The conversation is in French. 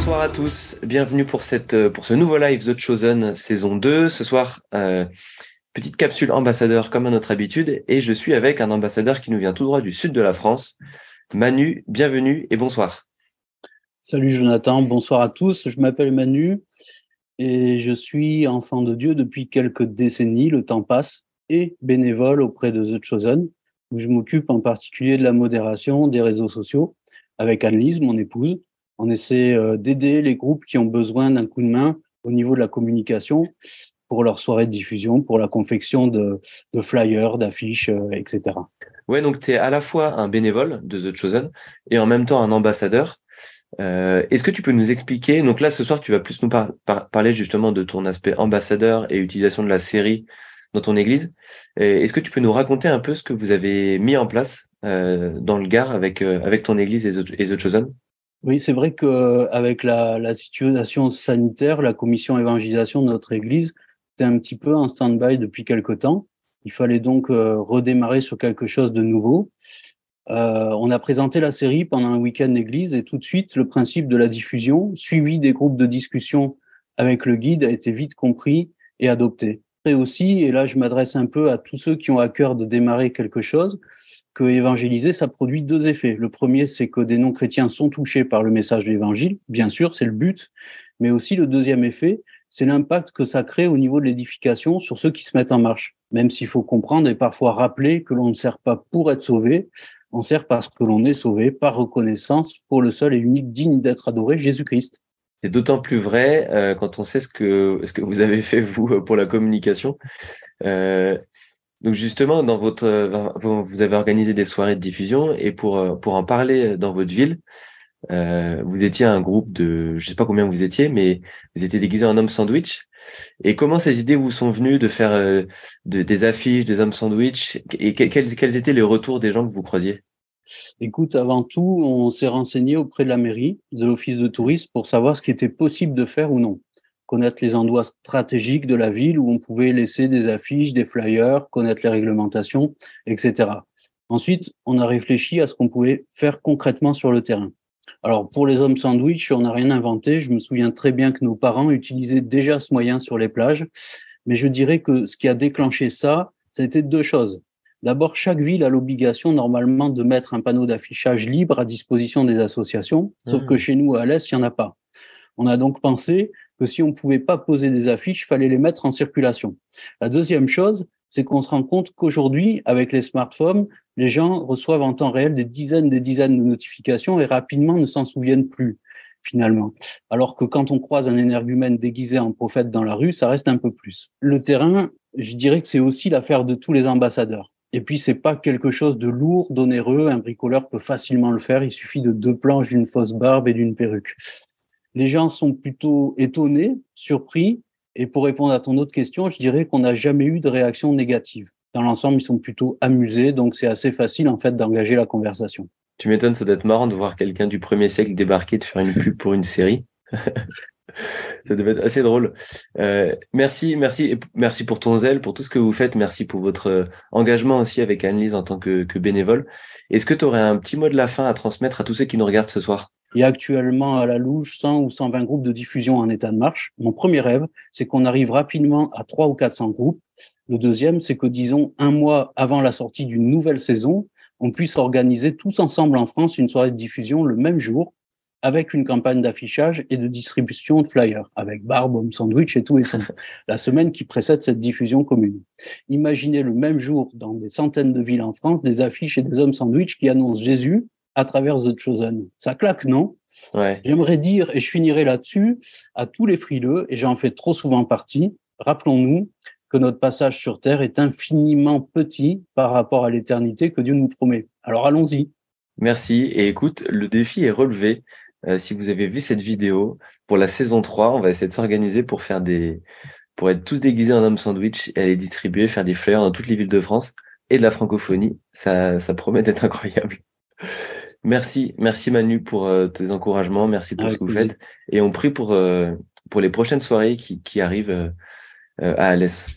Bonsoir à tous, bienvenue pour ce nouveau live The Chosen saison 2. Ce soir, petite capsule ambassadeur comme à notre habitude, et je suis avec un ambassadeur qui nous vient tout droit du sud de la France. Manu, bienvenue et bonsoir. Salut Jonathan, bonsoir à tous, je m'appelle Manu et je suis enfant de Dieu depuis quelques décennies, le temps passe, et bénévole auprès de The Chosen, où je m'occupe en particulier de la modération des réseaux sociaux avec Anne-Lise, mon épouse. On essaie d'aider les groupes qui ont besoin d'un coup de main au niveau de la communication pour leur soirée de diffusion, pour la confection de flyers, d'affiches, etc. Ouais, donc tu es à la fois un bénévole de The Chosen et en même temps un ambassadeur. Est-ce que tu peux nous expliquer, donc là ce soir tu vas plus nous parler justement de ton aspect ambassadeur et utilisation de la série dans ton église. Est-ce que tu peux nous raconter un peu ce que vous avez mis en place dans le Gard avec ton église et The Chosen? Oui, c'est vrai qu'avec la situation sanitaire, la commission évangélisation de notre Église était un petit peu en stand-by depuis quelque temps. Il fallait donc redémarrer sur quelque chose de nouveau. On a présenté la série pendant un week-end d'église et tout de suite, le principe de la diffusion, suivi des groupes de discussion avec le guide, a été vite compris et adopté. Et aussi, et là je m'adresse un peu à tous ceux qui ont à cœur de démarrer quelque chose, que évangéliser, ça produit deux effets. Le premier, c'est que des non-chrétiens sont touchés par le message de l'évangile. Bien sûr, c'est le but. Mais aussi, le deuxième effet, c'est l'impact que ça crée au niveau de l'édification sur ceux qui se mettent en marche. Même s'il faut comprendre et parfois rappeler que l'on ne sert pas pour être sauvé, on sert parce que l'on est sauvé par reconnaissance pour le seul et unique digne d'être adoré, Jésus-Christ. C'est d'autant plus vrai quand on sait ce que vous avez fait vous pour la communication. Euh, Donc justement, vous avez organisé des soirées de diffusion et pour en parler dans votre ville, vous étiez un groupe de, je sais pas combien vous étiez, mais vous étiez déguisé en homme sandwich. Et comment ces idées vous sont venues de faire des affiches, des hommes sandwich et quels étaient les retours des gens que vous croisiez? Écoute, avant tout, on s'est renseigné auprès de la mairie, de l'office de tourisme, pour savoir ce qui était possible de faire ou non. Connaître les endroits stratégiques de la ville où on pouvait laisser des affiches, des flyers, connaître les réglementations, etc. Ensuite, on a réfléchi à ce qu'on pouvait faire concrètement sur le terrain. Alors, pour les hommes sandwich, on n'a rien inventé. Je me souviens très bien que nos parents utilisaient déjà ce moyen sur les plages. Mais je dirais que ce qui a déclenché ça, ça a été deux choses. D'abord, chaque ville a l'obligation normalement de mettre un panneau d'affichage libre à disposition des associations, sauf que Hmm. chez nous, à l'Est, il n'y en a pas. On a donc pensé que si on ne pouvait pas poser des affiches, il fallait les mettre en circulation. La deuxième chose, c'est qu'on se rend compte qu'aujourd'hui, avec les smartphones, les gens reçoivent en temps réel des dizaines de notifications et rapidement ne s'en souviennent plus, finalement. Alors que quand on croise un énergumène déguisé en prophète dans la rue, ça reste un peu plus. Le terrain, je dirais que c'est aussi l'affaire de tous les ambassadeurs. Et puis, c'est pas quelque chose de lourd, d'onéreux. Un bricoleur peut facilement le faire. Il suffit de deux planches, d'une fausse barbe et d'une perruque. Les gens sont plutôt étonnés, surpris. Et pour répondre à ton autre question, je dirais qu'on n'a jamais eu de réaction négative. Dans l'ensemble, ils sont plutôt amusés. Donc, c'est assez facile, en fait, d'engager la conversation. Tu m'étonnes, ça doit être marrant de voir quelqu'un du 1er siècle débarquer, de faire une pub pour une série. Ça devait être assez drôle. Merci pour ton zèle, pour tout ce que vous faites. Merci pour votre engagement aussi avec Anne-Lise en tant que bénévole. Est-ce que tu aurais un petit mot de la fin à transmettre à tous ceux qui nous regardent ce soir? Il y a actuellement à la louche 100 ou 120 groupes de diffusion en état de marche. Mon premier rêve, c'est qu'on arrive rapidement à 300 ou 400 groupes. Le deuxième, c'est que, disons, un mois avant la sortie d'une nouvelle saison, on puisse organiser tous ensemble en France une soirée de diffusion le même jour, avec une campagne d'affichage et de distribution de flyers, avec barbe, homme sandwich et tout, la semaine qui précède cette diffusion commune. Imaginez le même jour, dans des centaines de villes en France, des affiches et des hommes sandwich qui annoncent Jésus à travers The Chosen. Ça claque, non? Ouais. J'aimerais dire, et je finirai là-dessus, à tous les frileux, et j'en fais trop souvent partie, rappelons-nous que notre passage sur Terre est infiniment petit par rapport à l'éternité que Dieu nous promet. Alors allons-y. Merci. Et écoute, le défi est relevé. Si vous avez vu cette vidéo, pour la saison 3, on va essayer de s'organiser pour être tous déguisés en homme sandwich et aller distribuer, faire des flyers dans toutes les villes de France et de la francophonie. Ça promet d'être incroyable. Merci Manu pour tes encouragements, merci pour ce Avec que vous plaisir. faites. Et on prie pour les prochaines soirées qui arrivent à Alès.